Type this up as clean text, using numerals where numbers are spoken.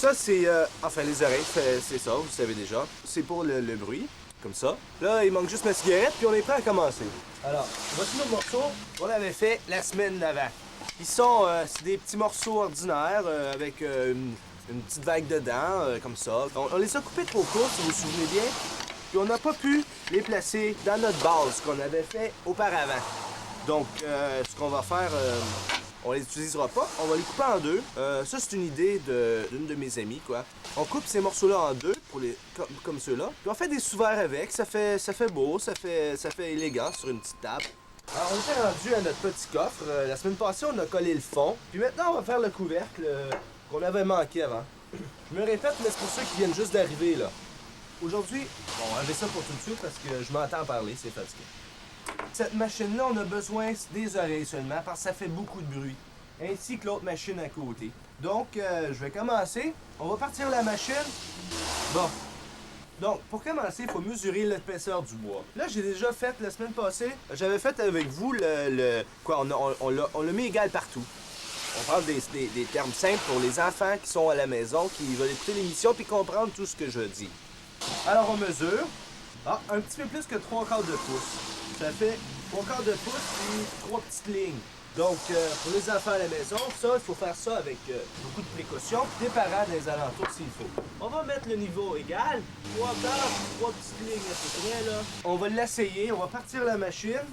Ça, c'est... enfin, les oreilles, c'est ça, vous savez déjà. C'est pour le bruit, comme ça. Là, il manque juste ma cigarette, puis on est prêt à commencer. Alors, voici nos morceaux qu'on avait fait la semaine d'avant. Ils sont... c'est des petits morceaux ordinaires, avec une petite vague dedans, comme ça. On les a coupés trop courts, si vous vous souvenez bien. Puis on n'a pas pu les placer dans notre base qu'on avait fait auparavant. Donc, ce qu'on va faire, on les utilisera pas, on va les couper en deux. Ça, c'est une idée d'une de mes amies, quoi. On coupe ces morceaux-là en deux, comme ceux-là. Puis on fait des sous-verres avec, ça fait beau, ça fait élégant sur une petite table. Alors, on était rendu à notre petit coffre. La semaine passée, on a collé le fond. Puis maintenant, on va faire le couvercle qu'on avait manqué avant. Je me répète, mais c'est pour ceux qui viennent juste d'arriver, là. Aujourd'hui, bon, on va enlever ça pour tout de suite parce que je m'entends parler, c'est fatigué. Cette machine-là, on a besoin des oreilles seulement parce que ça fait beaucoup de bruit. Ainsi que l'autre machine à côté. Donc, je vais commencer. On va partir la machine. Bon. Donc, pour commencer, il faut mesurer l'épaisseur du bois. Là, j'ai déjà fait la semaine passée. J'avais fait avec vous quoi, on l'a mis égal partout. On parle des termes simples pour les enfants qui sont à la maison, qui veulent écouter l'émission puis comprendre tout ce que je dis. Alors, on mesure. Ah, un petit peu plus que 3/4 de pouce. Ça fait 3/4 de pouce et 3 petites lignes. Donc, pour les enfants à la maison, ça, il faut faire ça avec beaucoup de précautions, des parents dans les alentours s'il faut. On va mettre le niveau égal, 3/4, 3 petites lignes à peu près, là. On va l'essayer, on va partir la machine.